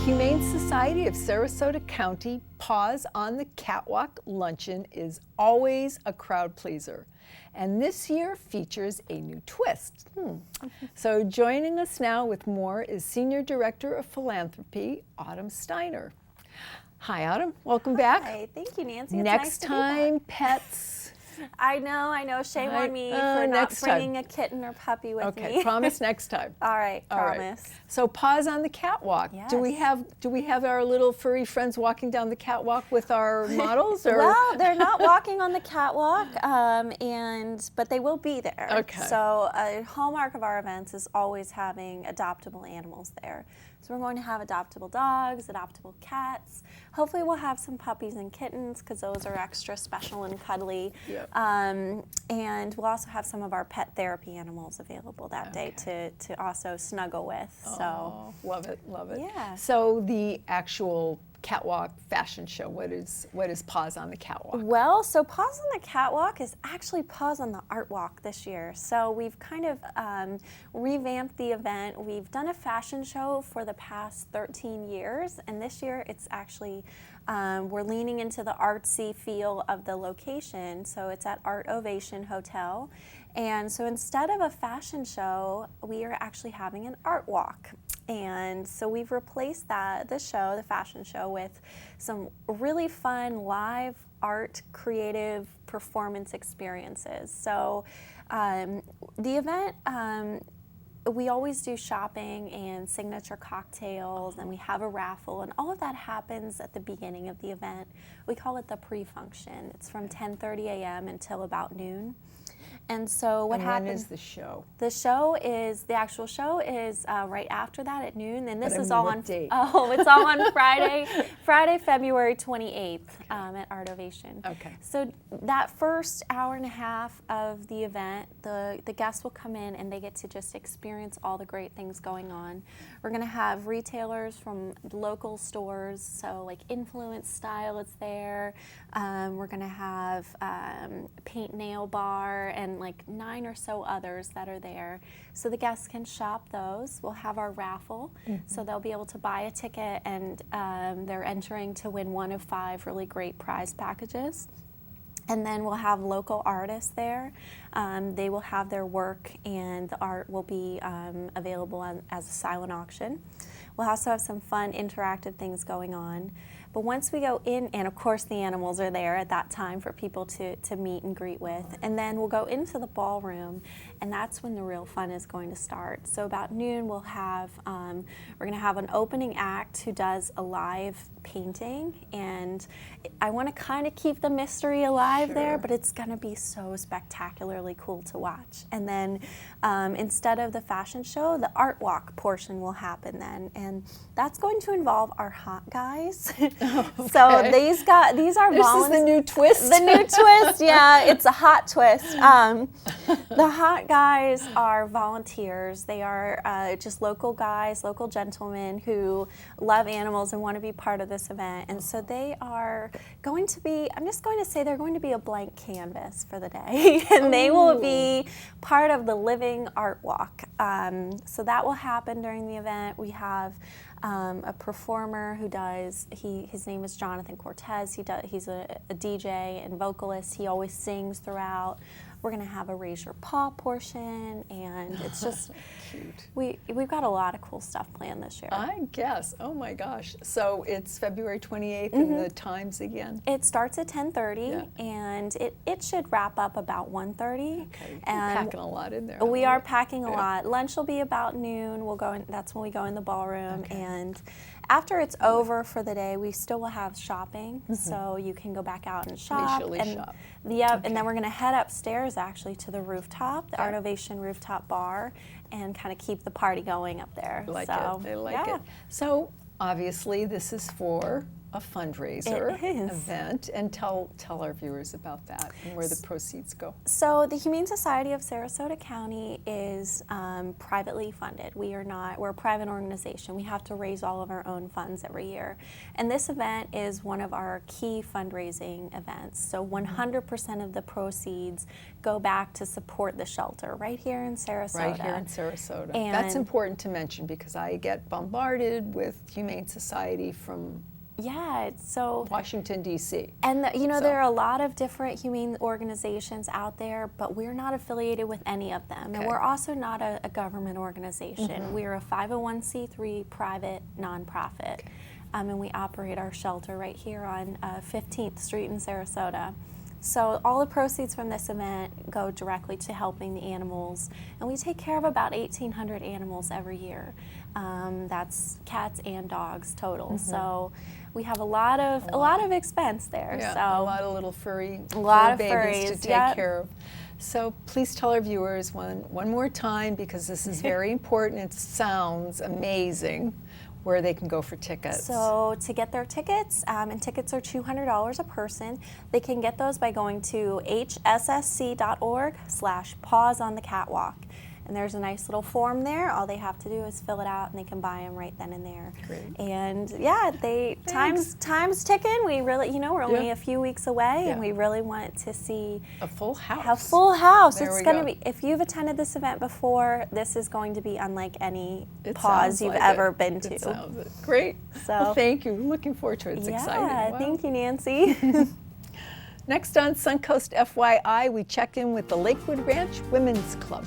Humane Society of Sarasota County Paws on the Catwalk Luncheon is always a crowd pleaser, and this year features a new twist. So joining us now with more is Senior Director of Philanthropy, Autumn Steiner. Hi, Autumn. Welcome back. Hi, thank you, Nancy. It's Next nice to time, be back. pets. I know. Shame on me for not bringing a kitten or puppy with me. Okay, promise next time. All right, promise. Right. So Paws on the Catwalk. Yes. Do we have our little furry friends walking down the catwalk with our models? Or? Well, they're not walking on the catwalk, but they will be there. Okay. So a hallmark of our events is always having adoptable animals there. So we're going to have adoptable dogs, adoptable cats. Hopefully we'll have some puppies and kittens because those are extra special and cuddly. Yep. And we'll also have some of our pet therapy animals available that day to also snuggle with. Oh, love it. Yeah. So the actual catwalk fashion show, what is Paws on the Catwalk? Well, so Paws on the Catwalk is actually Paws on the ArtWalk this year. So we've kind of revamped the event. We've done a fashion show for the past 13 years, and this year it's actually we're leaning into the artsy feel of the location. So it's at Art Ovation Hotel. And so instead of a fashion show, we are actually having an art walk. And so we've replaced the fashion show, with some really fun live art creative performance experiences. So the event, we always do shopping and signature cocktails, and we have a raffle, and all of that happens at the beginning of the event. We call it the pre-function. It's from 10:30 a.m. until about noon. And so what happens? When is the show? The actual show is right after that at noon, and this is all on. Date? Oh, it's all on Friday, February 28th at Art Ovation. Okay. So that first hour and a half of the event, the guests will come in and they get to just experience all the great things going on. We're going to have retailers from local stores, so like Influence Style is there. We're going to have Paint Nail Bar and like 9 or so others that are there. So the guests can shop those. We'll have our raffle, so they'll be able to buy a ticket, and they're entering to win one of 5 really great prize packages. And then we'll have local artists there. They will have their work, and the art will be available as a silent auction. We'll also have some fun interactive things going on. But once we go in, and of course the animals are there at that time for people to meet and greet with, and then we'll go into the ballroom, and that's when the real fun is going to start. So about noon we'll have, we're going to have an opening act who does a live painting, and I want to kind of keep the mystery alive there, but it's going to be so spectacularly cool to watch. And then instead of the fashion show, the art walk portion will happen then, and that's going to involve our hot guys. Okay. So these are This is the new twist? The new twist, yeah, it's a hot twist. The hot guys are volunteers. They are just local guys, local gentlemen who love animals and want to be part of this event. And so they are going to be, I'm just going to say they're going to be a blank canvas for the day. And they will be part of the living art walk. So that will happen during the event. We have a performer who does, his name is Jonathan Cortez. He's a DJ and vocalist. He always sings throughout. We're going to have a raise your paw portion, and it's just cute. We've got a lot of cool stuff planned this year. I guess. Oh my gosh. So it's February 28th, and the times again? It starts at 10:30, and it should wrap up about 1:30. Okay. You're And packing a lot in there. we are packing a lot. Lunch will be about noon. We'll go in, that's when we go in the ballroom, and after it's over for the day, we still will have shopping, so you can go back out and shop. Leisurely shop. And then we're going to head upstairs actually to the rooftop, the Art Ovation rooftop bar, and kind of keep the party going up there. I like it. it. So obviously this is for a fundraiser It is. event, and tell our viewers about that and where the proceeds go. So the Humane Society of Sarasota County is privately funded. We're a private organization. We have to raise all of our own funds every year. And this event is one of our key fundraising events. So 100% of the proceeds go back to support the shelter right here in Sarasota. Right here in Sarasota. And that's important to mention because I get bombarded with Humane Society from so Washington, D.C. And there are a lot of different humane organizations out there, but we're not affiliated with any of them. Okay. And we're also not a government organization. We're a 501c3 private nonprofit. Okay. And we operate our shelter right here on 15th Street in Sarasota. So all the proceeds from this event go directly to helping the animals, and we take care of about 1,800 animals every year. That's cats and dogs total. So we have a lot of expense there. Yeah, so a lot of little furry babies furries, to take care of. So please tell our viewers one more time, because this is very important. It sounds amazing, where they can go for tickets. So to get their tickets, and tickets are $200 a person, they can get those by going to hssc.org/paws on the catwalk. And there's a nice little form there. All they have to do is fill it out, and they can buy them right then and there. Great. And time's ticking. We really, we're only a few weeks away, and we really want to see a full house. A full house. There It's we going go. to be. If you've attended this event before, this is going to be unlike any It Paws sounds you've like ever it. been to. It sounds it. Great. So Well, thank you. Looking forward to it. It's exciting. Wow. Thank you, Nancy. Next on Suncoast FYI, we check in with the Lakewood Ranch Women's Club.